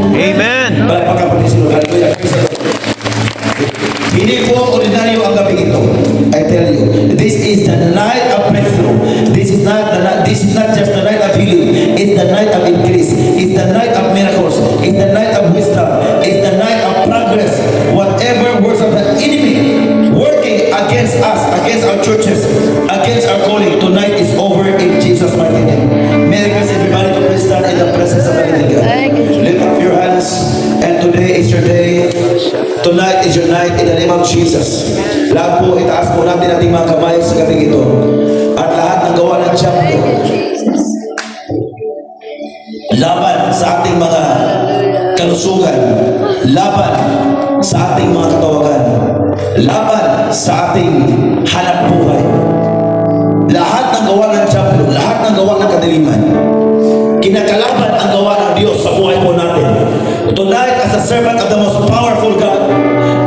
Amen. Palakpakan po si Lord. Hallelujah. Hindi po ordinaryo ang gabi ito. I tell you, this is the night of breakthrough. This is not just the night of healing. It's the night of increase. It's the night of miracles. It's the night of wisdom. It's the night of progress. Whatever works of the enemy working against us, against our churches, against our calling, tonight is over in Jesus' mighty name. May I request everybody to please stand in the presence of the living God. Lift up your hands, and today is your day. Tonight is your night in the name of Jesus. Lahat po, itaas po natin ating mga kamay sa gabi ito. At lahat ng gawa ng diablo laban sa ating mga kalusugan, laban sa ating mga katawagan, laban sa ating hanap buhay. Lahat ng gawa ng diablo, lahat ng gawa ng kadiliman, kinakalaban ang gawa ng Diyos sa buhay po natin. Tonight, as a servant of the most powerful God,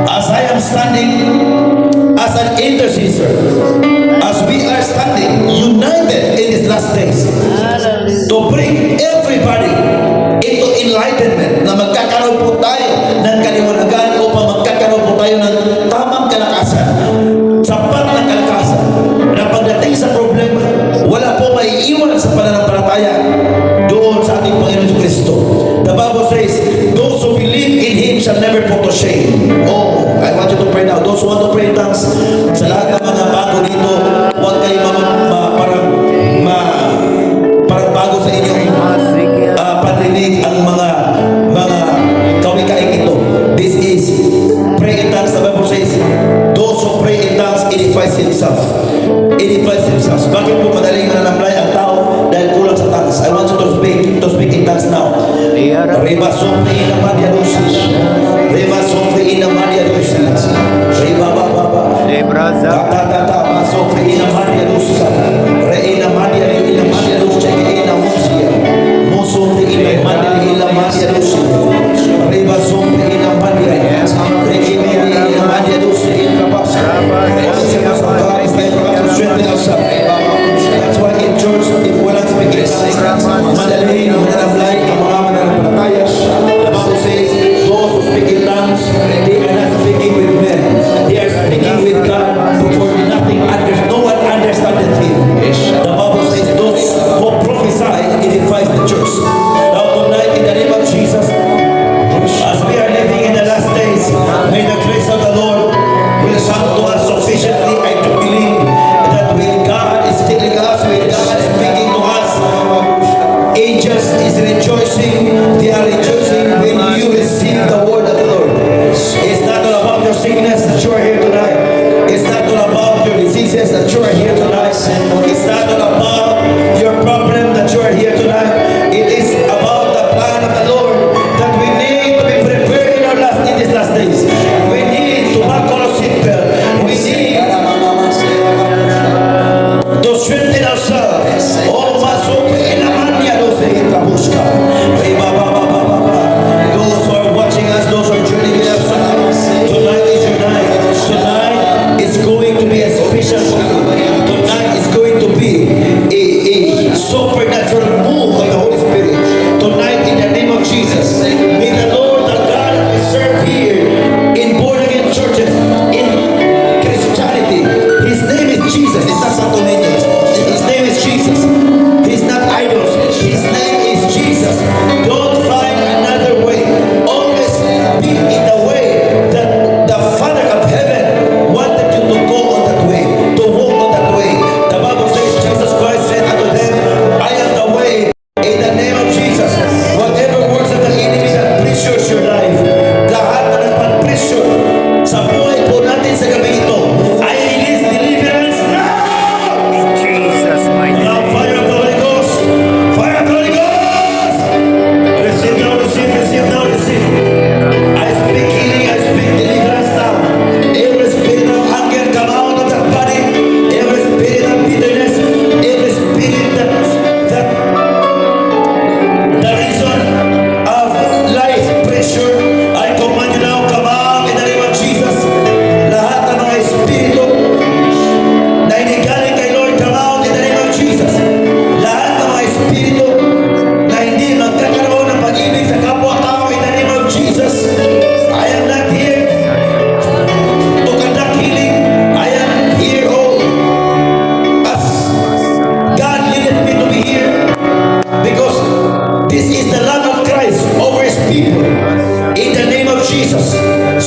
as I am standing as an intercessor, as we are standing united in these last days, to bring everybody into enlightenment, na magkakaroon po tayo ng kaliwanagan upang magkakaroon po tayo ng tamang kalakasan, sapat na kalakasan, na pagdating sa problema, wala po maiiwan sa pananampalataya doon sa ating Panginoon Kristo. The Bible says, those who believe in Him shall never put to shame. Oh, I want you to pray now. Those who want to pray in tongues, sa lahat ng mga bago dito, huwag kayo parang bago sa inyong pandinig ang mga kawikain ito. This is pray in tongues. The Bible says, those who pray in tongues edifies himself. Edifies himself. Bakit po madaling mananamlay ang tao? Dahil kulang sa tongues. I want you to speak in tongues now. Reba sopri ina madia lucis. Reba sopri ina madia lucis. Reba baba. Tata sopri ina madia lucis. Re ina madia lucis. Ina musia. Musopri ina madia lucis. Reba sopri ina madia. Reki ina madia lucis. Ina basa. That's why in church, if we're not speaking madali mananamlay ang mga mananampalataya. The Bible says, those who speak in tongues, they are not speaking with men. They are speaking with God, for nothing no one understandeth Him.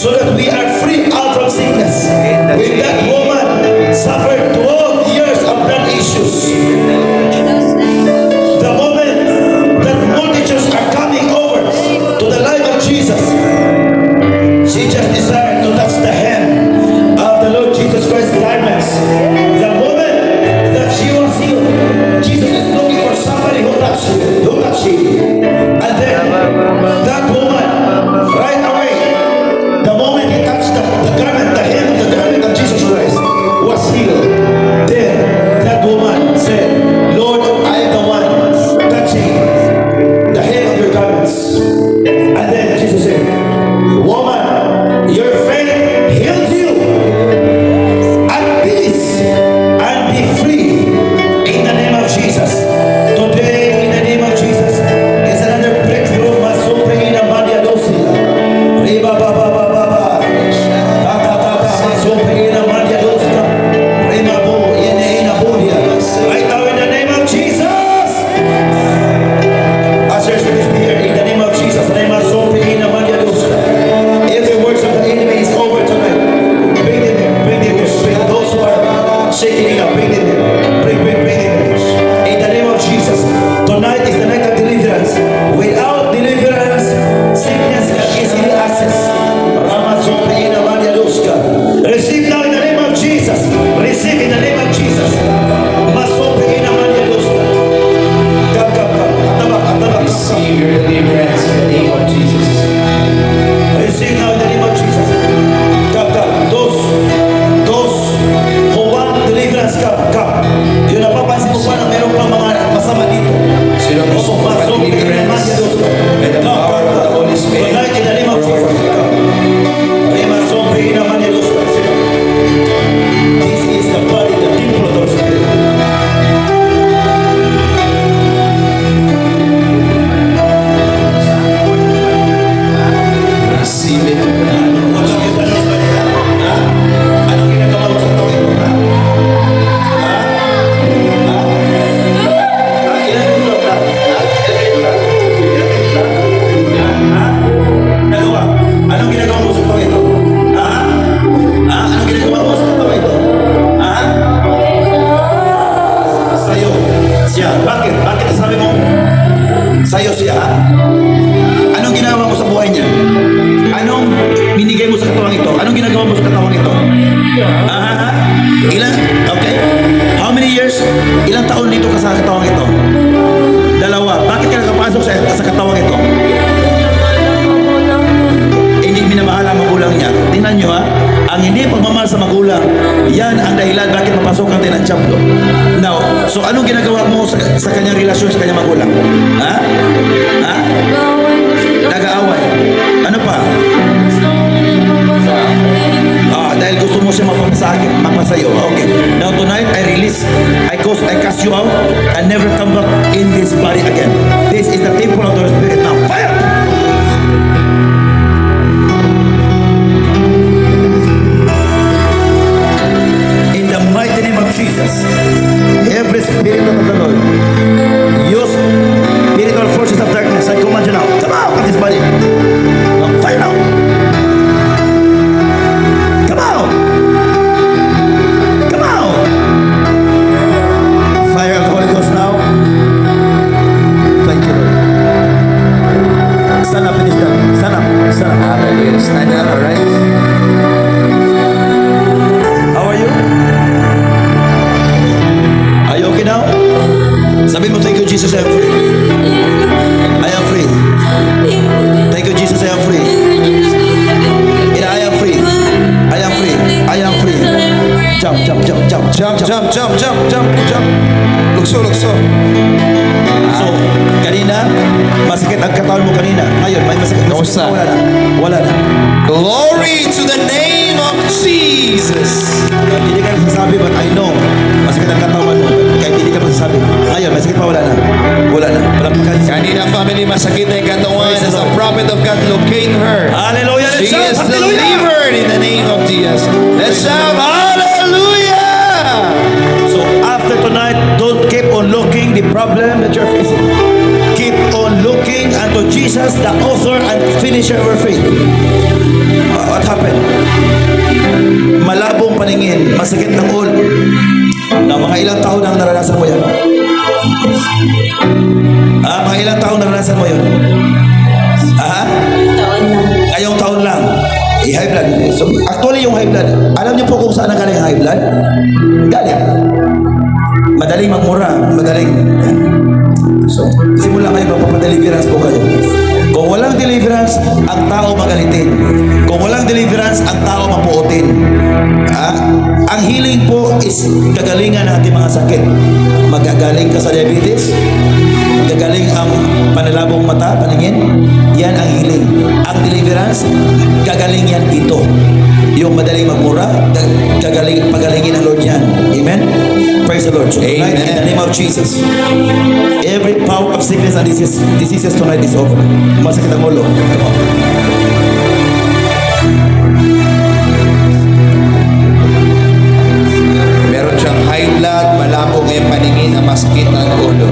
so that we are free out from sickness. When that woman suffered 12 years of blood issues, the moment that multitudes are coming over to the life of Jesus, she just desired to touch the hem of the Lord Jesus Christ's garments. The moment that she was healed, Jesus is looking for somebody who touched him. And then that woman, right away, the moment he touched the garment, the hem of the garment of Jesus Christ, was healed. Then that woman said, Lord, I am the one touching the hem of your garments. And then Jesus said, woman, your faith healed you. At peace and be free in the name of Jesus. Today, in the name of Jesus, is another breakthrough. Masuprina Maria Dosi. Riba Baba Baba. Masuprina Maria Dosi. Rima Bo Yene Inabudia. Right now, in the name of Jesus. Ushers, please be here. In the name of Jesus. Rima Suprina Maria Dosi. Every words of the enemy is over tonight. Bring them here. Bring them here. Bring those who are shaking it up. Bring them here. Bring them here. In the name of Jesus. Tonight is the night of deliverance. Without deliverance, sickness can easily access. Ramazopeina Maria Luska. Receive now in the name of Jesus. Receive in the name of Jesus. Masopeina Maria Luska. Come, come, come. Atabak. Receive your deliverance in the name of Jesus. Receive now in the name of Jesus. Come, come. Those who want deliverance, come. Yun ang papansin ko pa na meron pang mga masama dito. Sino ang gusto mo ng deliverance? And the power of the Holy Spirit. Tonight in the name of Jesus. Come. Rema Sombre in Amani Luska. This is the body, the temple of the Spirit. Receive it. Wala kang tanong sa kanila. Ha? Anong ginagawa mo sa tao ito? Ha? Ilan yung tulog ka? Nagawa. Anong ginagawa mo sa tao ito? Ha? Anong ginagawa mo sa tao ito? Ha? Sa'yo. Siya. Bakit? Bakit sabi mo? Sa'yo siya, ha? Anong ginagawa mo sa buhay niya? Anong binigay mo sa katawang ito? Anong ginagawa mo sa katawang ito? Ilan? Okay. How many years? Ilang taon dito ka sa katawang ito? 2. Bakit ka nakapasok sa katawang ito? Hindi minamahal ang magulang niya. Tingnan nyo, ha? Ang hindi pagmamahal sa magulang, yan ang dahilan bakit mapasok ang tinansyaplo. Now, so anong ginagawa mo sa kanyang relasyon sa kanyang magulang? Ha? Nag-aaway. Ano pa? Dahil gusto mo siya mapasayo. Okay. Now tonight, I cast you out and never come back in this body again. This is the temple of the Spirit. Now, fire! In the mighty name of Jesus, every spirit of the Lord, use spiritual forces of darkness, I command you now. Come out of this body. Now, fire now. Come out. Come out. Fire of the Holy Ghost now. Thank you, Lord. Stand up in this time. Stand up. Stand up. Hallelujah. Stand up, alright? How are you? Are you okay now? Sabi mo, thank you, Jesus, I am free. I am free. Thank you, Jesus, I am free. I am free. I am free. I am free. Jump, jump, jump, jump, jump, jump. Jump. Lukso. So, kanina, masakit ang katawan mo kanina. Ngayon, may masakit. Kamusta? Wala na. Glory to the name of Jesus. Hindi ka nasasabi, but I know, masakit ang katawan mo. Kahit hindi ka masasabi. Ngayon, masakit pa, wala na. Palakpakan. Kanina family, masakit na yung katawan. Praise the As the Lord. prophet of God locate her. Hallelujah. She Let's is shout, hallelujah. delivered in the name of Jesus. Let's shout hallelujah. So after tonight, don't keep on looking the problem that you're facing. Keep on looking looking unto Jesus, the author and finisher of our faith. What happened? Malabong paningin, masakit ng ulo. Na mga ilang taon nang naranasan mo yan? Mga ilang taon naranasan mo yun? Taon lang. Ngayong taon lang. High blood. So, actually yung high blood, alam niyo po kung saan ang galing high blood? Galing. Madaling magmura, madaling. So, simula kayo, magpapadeliverance po kayo. Kung walang deliverance, ang tao magalitin. Kung walang deliverance, ang tao mapuotin. Ang healing po is kagalingan ng ating mga sakit. Magagaling ka sa diabetes, gagaling ang panalabong mata, paningin, yan ang healing. Ang deliverance, gagaling yan ito. Yung madaling magmura, pagalingin ng Lord yan. Amen? Praise the Lord. So tonight, in the name of Jesus, every power of sickness and diseases tonight is over. Masakit ang ulo. Come on. Meron siyang high blood, malabo ngayong paningin, ang masakit ng ulo.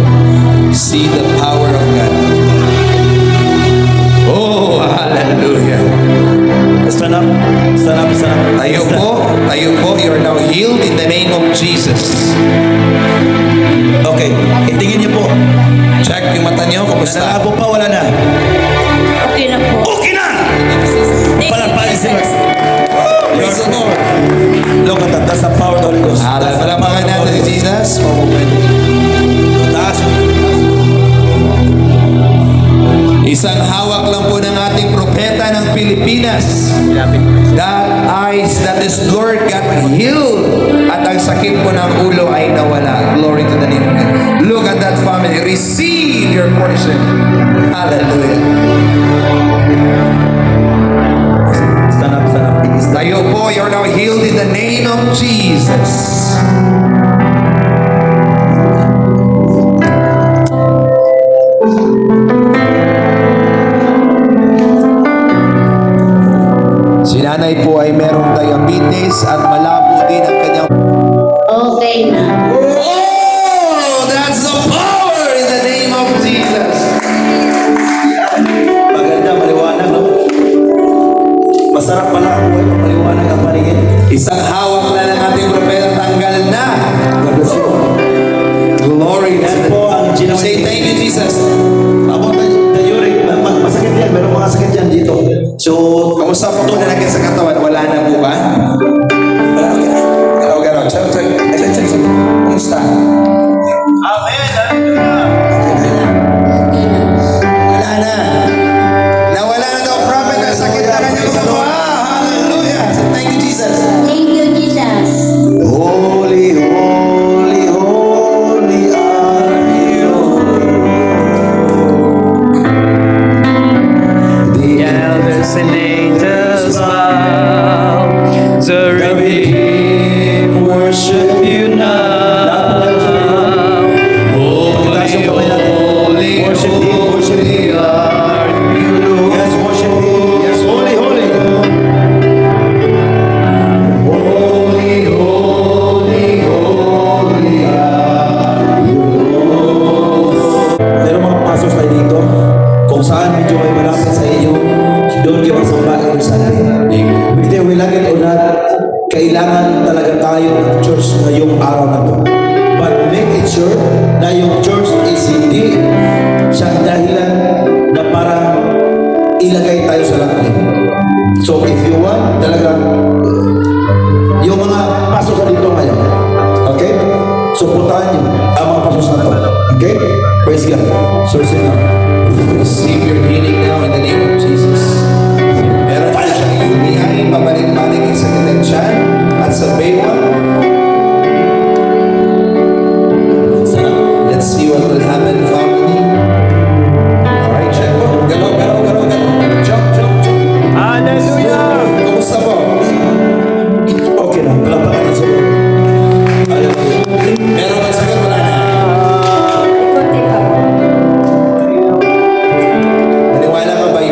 See the power of God. Oh, hallelujah. Stand up. Stand up. Stand up. Tayo po, you are now healed in the name of Jesus. Okay. Itingin niyo po. Check yung mata niyo, kumusta? Nalabo pa, wala na. Okay na po. Okay na! Palagpasin si Lord. Praise the Lord. Look at that. That's the power of the Holy Ghost. Palamakan natin si Jesus. Taas. Isang hawak lang po ng ating propeta ng Pilipinas. That is Lord got healed. At ang sakit po ng ulo ay nawala. Glory to the name of God. Look at that family. Receive your portion. Hallelujah. Stand up. Stand up. Tayo po, you're now healed in the name of Jesus. Si nanay po ay merong diabetes at malabo din ang kanyang... Okay na. Oh, that's the power in the name of Jesus. Maganda, maliwanag, no? Masarap pala ang buhay pag maliwanag ang paningin. Isang hawak na ng ating propeta, tanggal na. God bless you. Glory to Yan the... po ang genuine. Say thank you, Jesus. About the uric, masakit yan. Meron mga sakit yan dito. So, Kamusta po ito nalagyan sa katawan? Wala na po ba? wala ka na. Garo. Check. Kamusta? Wala na. Nawala na daw, prophet, ang sakit na kanyang katawan. Hallelujah. Say thank you, Jesus. Thank you, Jesus. Holy, holy, holy are you. The Elders and angels bow, the redeemed worship you now. Holy, holy, holy are you, Lord. Yes, worship Him. Yes, holy, holy. Holy, holy, holy are you. Meron mga pasos tayo dito. Kung saan medyo may malapit sa inyo, doon kayo magsamba every Sunday. Whether we like it or not, kailangan talaga tayo ng church ngayong araw na to. But make it sure na yung church is hindi siyang dahilan na parang ilagay tayo sa langit. So if you want talaga yung mga pasos na dito ngayon, okay? So puntahan niyo ang mga pasos na to. Okay? Praise God. So sit down. Receive your healing now in the name of Jesus. Meron pa siyang UTI, pabalik-balik yung sakit ng tiyan at sa baywang. Let's see what will happen, family. Alright, check po. Galaw. Jump. Hallelujah! Kumusta po? Okay na. Palapakan na sa Lord. Hallelujah. Meron ba sakit? Wala na. Ikuti pa. Maniwala ka by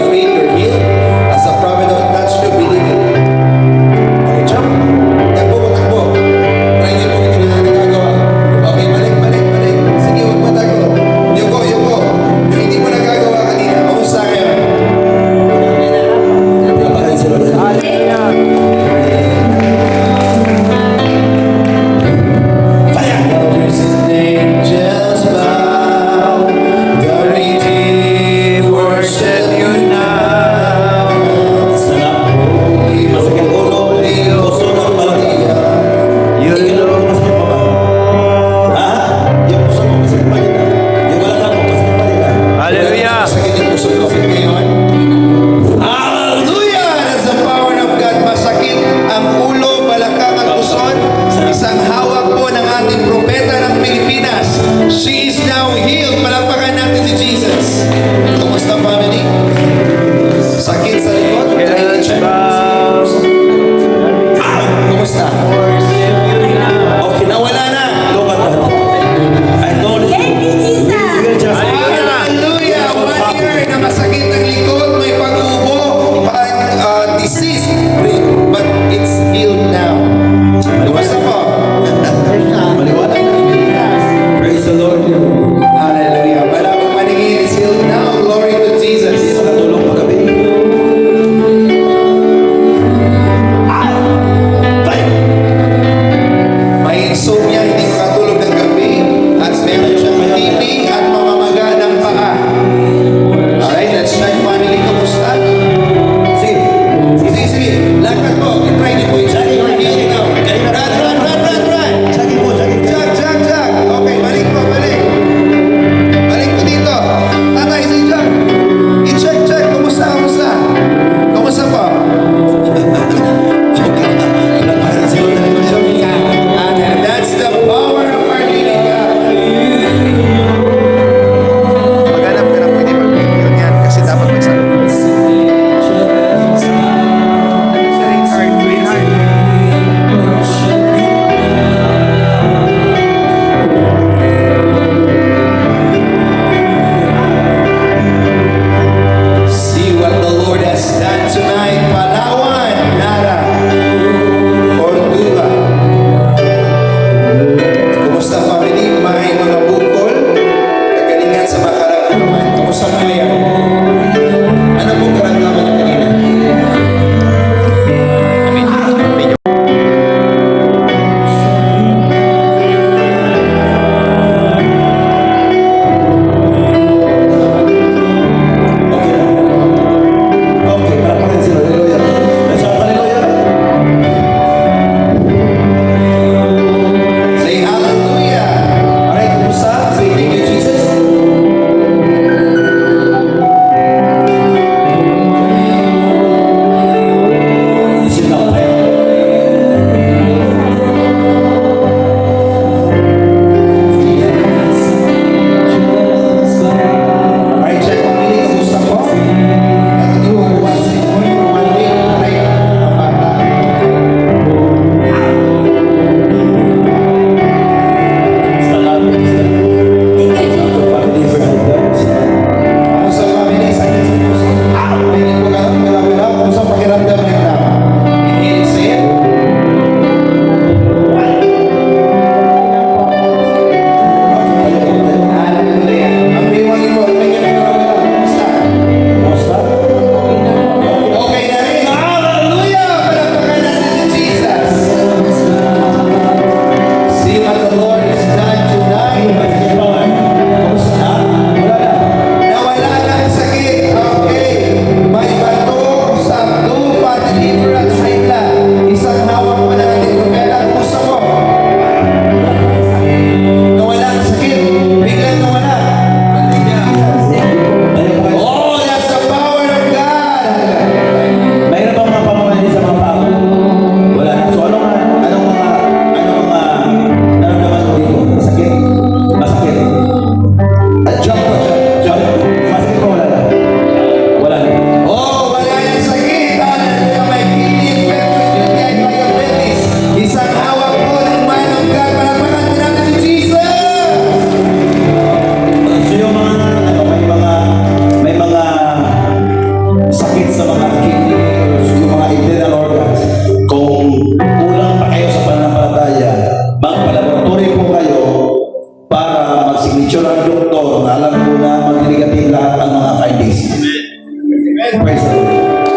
Praise the Lord.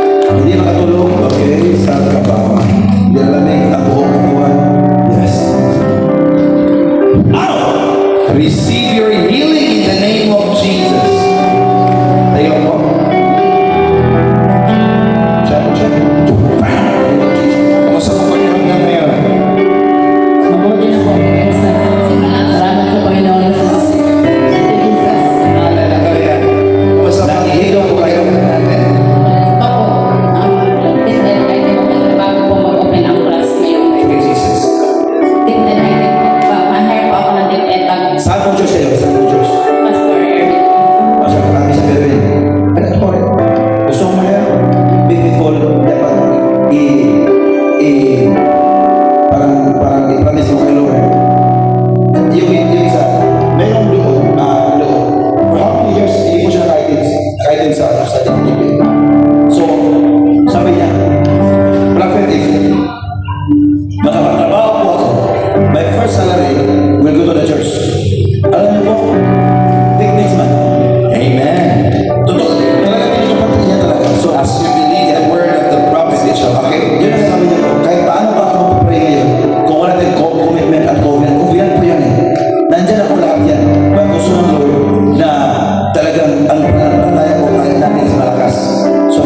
Hindi makatulog, okay, sa trabaho. Hindi nalamig ang buong katawan. Yes. Receive your healing in the name of Jesus. Tayo po. Check, check. Kumusta po kayo hanggang ngayon? Mabuti na po. Salamat sa Panginoon. Hallelujah. Kumusta po? Nangihilo po kayo. Bago po mag-open ang class ngayon. Thank you, Jesus. Mahal po ako ng tip-etag. Saan mo Diyos kayo? Saan mo Diyos? Pastor Erwin. Pastor, kami sa Berwin. Ano po? Gusto mo yan? Big people, dapat parang i-promise mo kay Lord. Yung isa, mayroong loob. For how many years, hindi mo siya kahit sa dibdib. So, sabi niya, Prophet, if makapagtrabaho po ako, my first salary will go to the church. Alam niyo po, take next month. Amen. Totoo, talaga tinutupad niya talaga. So, As you believe the word of the prophet, it shall okay, happen. yun ang sabi niya po, kahit paano ba ako mag-pray ngayon, kung wala tayong commitment at covenant po yan eh. Nandyan ako lahat yan. But gusto ng Lord na talagang ang pananampalataya ko kahit natin is malakas. So,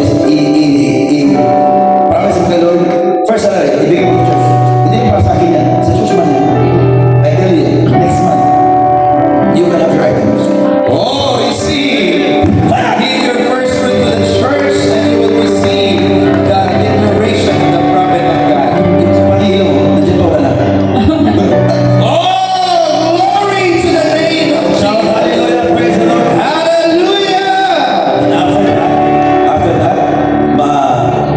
promise mo kay Lord, first salary, ibigay mo sa church. Hindi para sa akin yan, sa church man yan. I tell you, next month, you can have your items. Oh, receive. Give your first fruit to the church and you will receive the declaration of the prophet of God. Pahilo mo, nandiyan pa wala. Oh, glory to the name of Jesus. Hallelujah, praise the Lord. Hallelujah. And after that,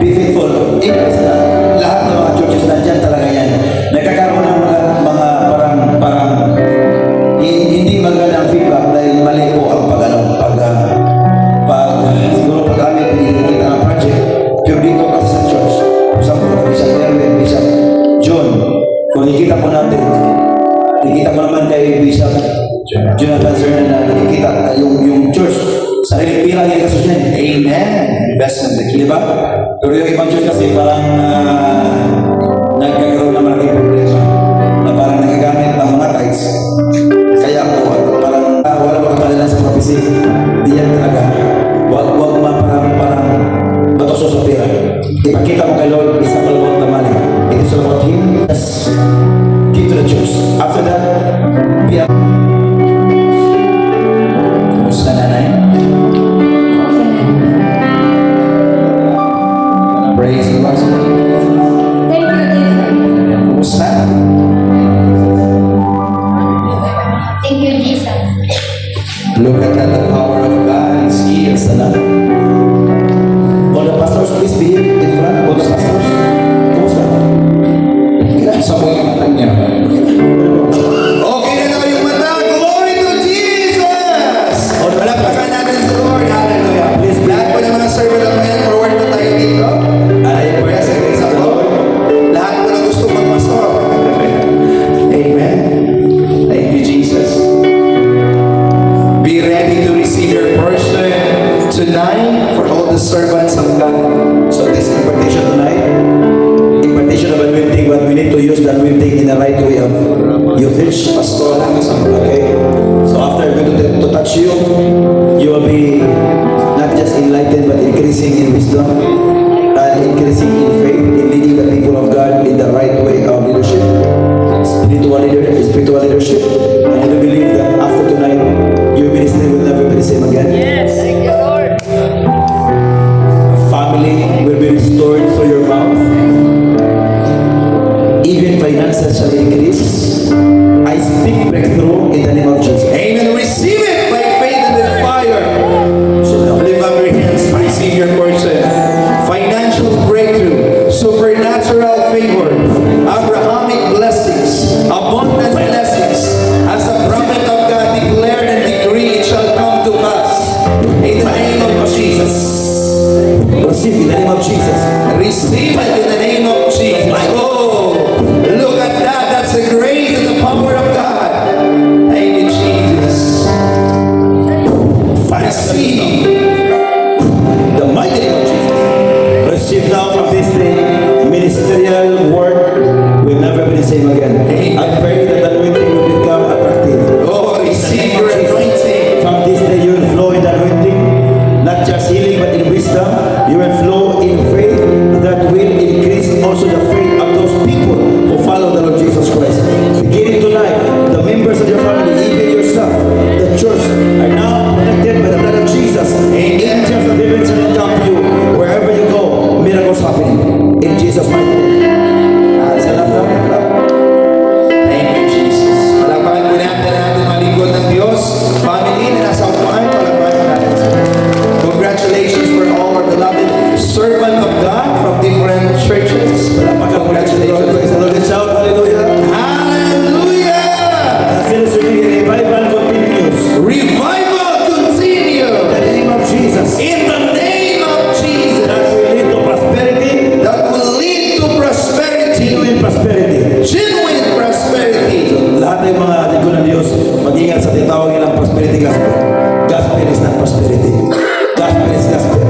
be faithful. Ikas na, lahat ng mga churches nandyan talaga yan. Nagkakaroon ng mga parang hindi magandang feedback dahil mali po ang siguro pag kami pinigilita ng project, pero dito kasi sa church, sa Bishop Erwin, Bishop John, kung nakikita po natin, nakikita mo naman kay Bishop Jonathan Zernan na nakikita yung church, sarili pira yung kasus niya. Amen. Investment the Di ba? Pero yung ibang church kasi parang nagkakaroon ng malaking problema na parang nagagamit ng mga tithes. Kaya po, parang wala mo kapalalan sa prophecy. Di yan talaga. Huwag parang matuso sa pira. Ipakita mo kay Lord, it's not all about the money. It is all about Him. Just give to the church. After that, be a... Kumusta nanay? Praise the Lord. Thank you, Jesus. Kumusta? Thank you, Jesus. Look at that, the power of God is here. Salamat. All the pastors, please be in front. All the pastors. Kumusta? Sa mo yung mata niya. Okay na daw yung mata. Glory to Jesus! Palakpakan natin sa Lord. Hallelujah. Please be. Lahat po ng mga servant of God, forward po tayo dito. Yes, and praise the Lord. Lahat po na gusto magpastor. Amen. Thank you, Jesus. Be ready to receive your portion tonight for all the servants of God. So this impartation tonight, impartation of anointing, but we need to use the anointing in the right way of usage. Pastor, okay? So after I'm going to touch you, you will be not just enlightened, but increasing in wisdom and increasing in faith, in leading the people of God in the right way of leadership, spiritual leadership. And I do believe that after tonight, your ministry will never be the same again. Yes, thank you, Lord. Family will be restored through your mouth. Even finances shall increase. I speak breakthrough in the name of Jesus. Amen. Receive it by faith and with fire. So now, Lift up your hands to receive your portion. Financial breakthrough, supernatural favor, Abrahamic blessings, abundant blessings. As the prophet of God declared and decreed, it shall come to pass. In the name of Jesus. receive in the name of Jesus. Receive it in the name of Jesus. Oh, look at that. That's the grace and the power of God. Thank you, Jesus. Receive the mighty servant of God from different churches. Congratulations. Praise the Lord. Shout hallelujah. Hallelujah! Revival continues. Revival continue In the name of Jesus. in the name of Jesus. That will lead to prosperity. That will lead to prosperity, Genuine prosperity. genuine prosperity. Lahat ng mga lingkod ng Diyos, mag-ingat sa tinatawag nilang prosperity gospel. Gospel is not prosperity. Gospel is gospel.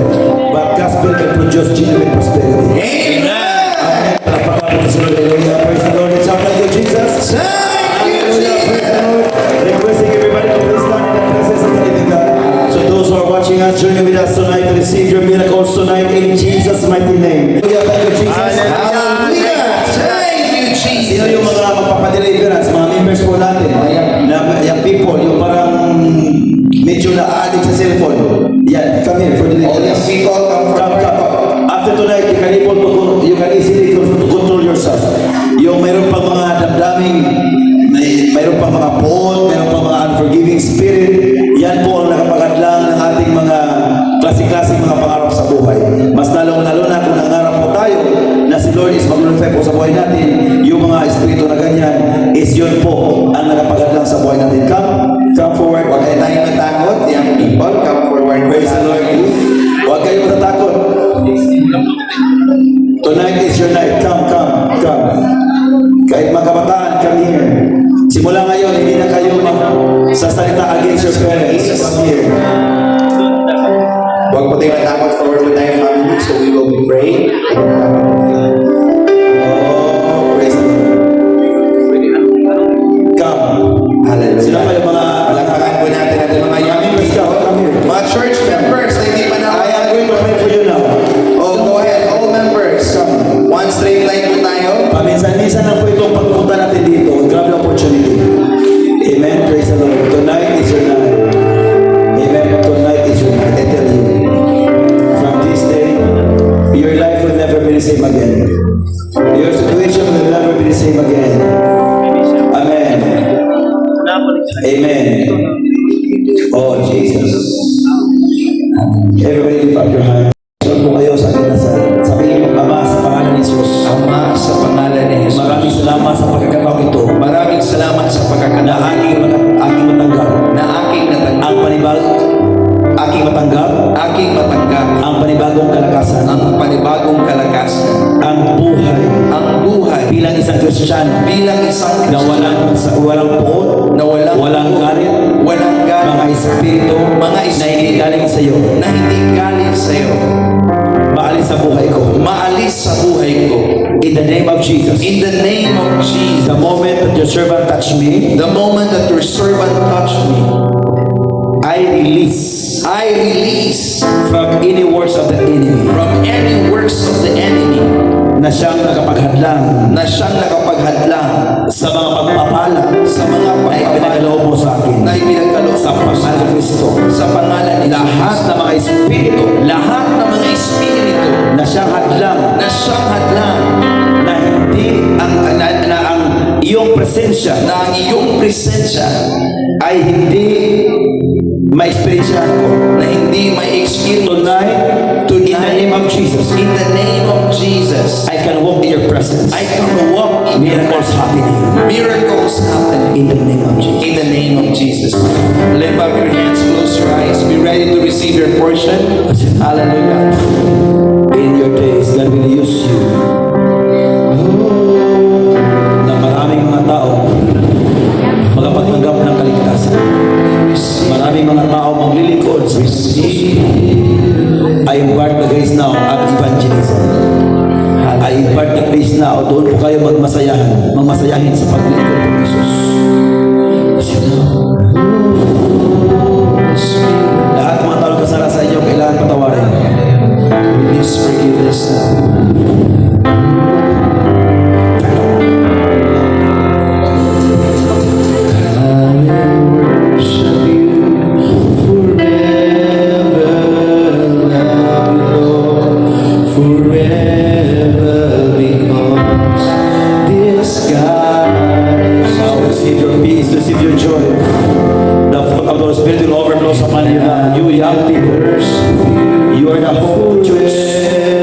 But gospel can produce genuine prosperity. Amen. Palakpakan po sa Lord. Hallelujah. Praise the Lord. It's up to you, Jesus. Thank you, Hallelujah. Praise the Jesus. Lord. Requesting everybody to please stand in the presence of the living God. So those who are watching us, join with us tonight to receive your miracles tonight in Jesus' mighty name. Hallelujah. Thank you, Jesus. Hallelujah. Thank you, Sino yung Jesus. mga magpapadeliverance, mga members po natin, yung people, yung parang medyo na-addict sa cellphone. Yan, come here for All deliverance. these people come from Come. After tonight, you can easily control yourself. Yung mayroon pang mga damdaming, mayroon pang mga paul, mayroon pang mga unforgiving spirit, yan po ang nakapagadlang ng ating mga klase-klase mga pangarap sa buhay. Mas lalong-lalo na kung nangarap po tayo na si Lord is mag-glorify po sa buhay natin, yung mga espiritu na ganyan, is yun po ang nakapagadlang sa buhay natin. Come forward. Huwag kayo tayong matakot, young people. Come forward. Praise the Lord. Huwag kayong matatakot. Tonight is your night. Come. Kahit mga kabataan, come here. Simula ngayon, hindi na kayo sasalita against your parents. Come here. Huwag po tayong matakot, forward with tayong family, so we will be praying. Oh, praise the Lord. Come. Hallelujah. Sila kayo mga Palakpakan po natin ang mga young members ka. people. Come here. Mga church members na hindi pa na. I am going to pray for you now. Oh, go ahead. All members, come. One straight line po tayo. Paminsan-minsan lang po itong pagpunta natin dito. Grab the opportunity. Amen. Praise the Lord. Tonight is your night. Amen. Tonight is your night. I tell you. From this day, your life will never be the same again. Your situation will never be the same again. Amen. Amen. Oh, Jesus. Everybody lift up your hand. Sure po kayo sa akin na sa pagiging Ama sa pangalan ni Jesus. Ama, sa pangalan ni Jesus. Maraming salamat sa pagkakataon ito Maraming salamat sa na pagkakataon aking matanggap na aking natanggap, aking matanggap ang panibagong kalakasan, ang panibagong kalakasan, ang buhay bilang isang Kristiyano bilang isang na walang poon, na walang galit, walang mga espiritu mga na hindi galing sa iyo, na hindi galing sa iyo, maalis sa buhay ko. maalis sa buhay ko. In the name of Jesus. In the name of Jesus, The moment that your servant touched me, the moment that your servant touched me, I release I release from any works of the enemy from any works of the enemy na siyang nakapaghadlang na siyang nakapaghadlang sa mga pagpapala sa mga na pagpapala ipinagkaloob mo sa akin na ibinagkaloob sa pangalan ng Kristo. sa pangalan ni Lahat ng mga espiritu lahat ng mga espiritu na siyang hadlang na siyang hadlang na hindi ang iyong presensya na ang iyong presensya ay hindi ma-experiensyahan ko. na hindi may experience Tonight, in the name of Jesus, in the name of Jesus, I can walk in your presence. I can walk in Miracles happening miracles happening in the name of Jesus. in the name of Jesus. Lift up your hands, close your eyes, be ready to receive your portion. Hallelujah. In your days, God will use you. Na maraming mga tao magpapatanggap ng kaligtasan. Maraming mga tao maglilingkod sa I impart the grace now at evangelism. I impart the grace now. Doon po kayo magmasayahin sa paglilingkod ng Jesus. Lahat ng mga tao kasala sa inyo, kailangan patawarin. Release forgiveness now. Now receive your peace, receive your joy. The fruit of the Spirit will overflow upon you now. You young people, you are the hope of the church.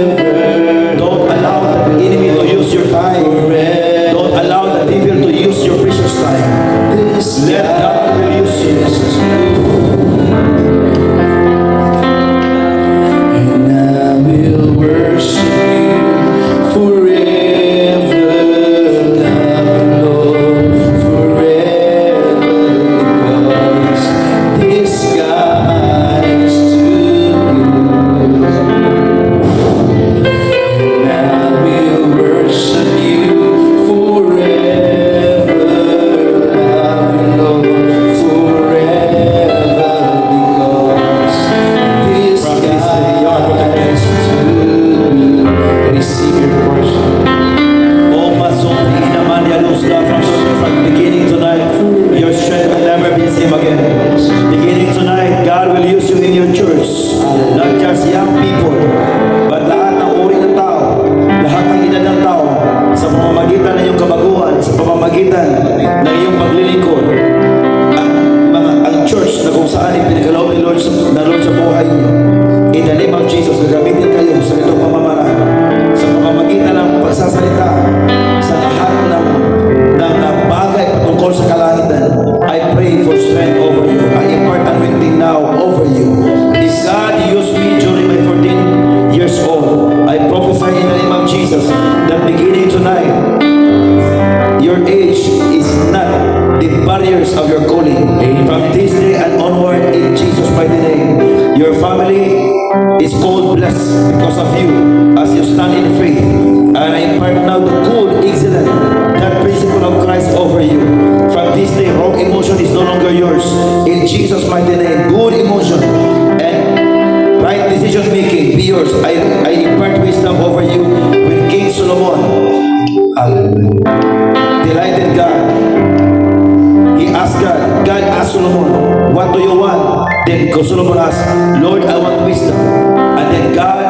Then Solomon asked, Lord, I want wisdom. And then God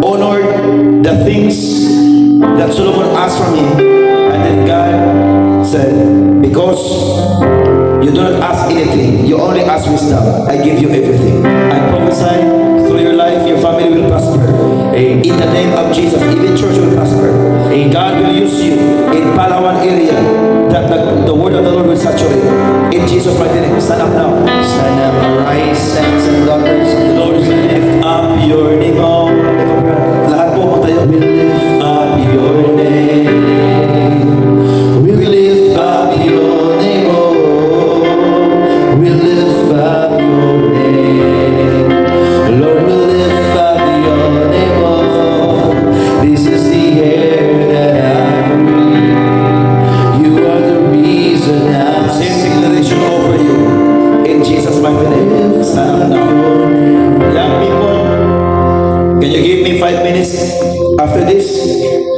honored the things that Solomon asked from him. And then God said, because you do not ask anything, you only ask wisdom, I give you everything. I prophesy through your life, your family will prosper. In the name of Jesus, even church will prosper. And God will use you in Palawan area, that the word of the Lord will saturate. In Jesus' mighty name, stand up now. Stand up, arise, sons and daughters of The Lord is going to lift up your name. Oh, lahat po magtayo. We lift up your name. We lift up your name, oh. We lift up your name. Lord, we lift up your name, oh. This is the air that I breathe. You are the reason I Same declaration over you. In Jesus' mighty name. Stand up now. Young people, can you give me 5 minutes? After this,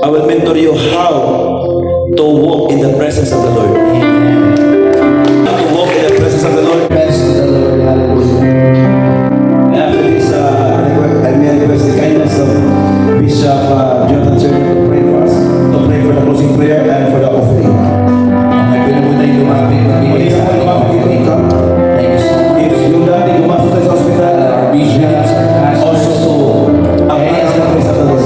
I will mentor you how to walk in the presence of the Lord. How to walk in the presence of the Lord. Praise to the Lord, hallelujah. And after this, I may request the kindness of Bishop Jonathan Turner to pray for us, to pray for the closing prayer and for the offering. Pwede mo na yung lumapit, magbigay sa ating offering. Thank you so much. If yung dati gumastos sa hospital, Bishop, also to apply sa presence of the Lord.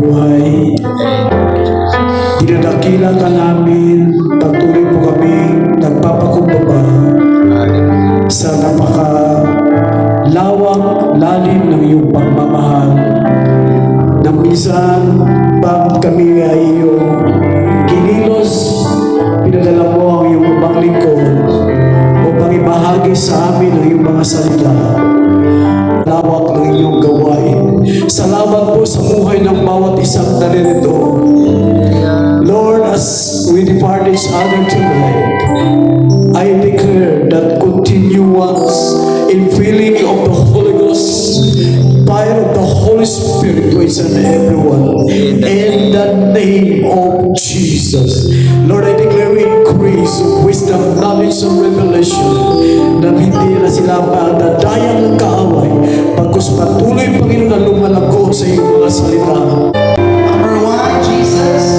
buhay. Dinadakila ka namin, patuloy po kami nagpapakumbaba sa napaka lawak, lalim ng iyong pagmamahal. Na minsan, pag kami ay iyong kinilos, pinadala mo ang iyong ibang lingkod upang ibahagi sa amin ang iyong mga salita. Lawak ng inyong gawain. Salamat po sa buhay ng bawat isang naririto. Lord, as we depart this other tonight, I declare that continuance in filling of the Holy Ghost, fire of the Holy Spirit to each and everyone. In the name of Jesus. Lord, I declare increase of wisdom, knowledge, and revelation na hindi na sila magdadayang ng kaaway pagkus patuloy, Panginoon, na lumalago sa iyong mga salita. Number one, Jesus.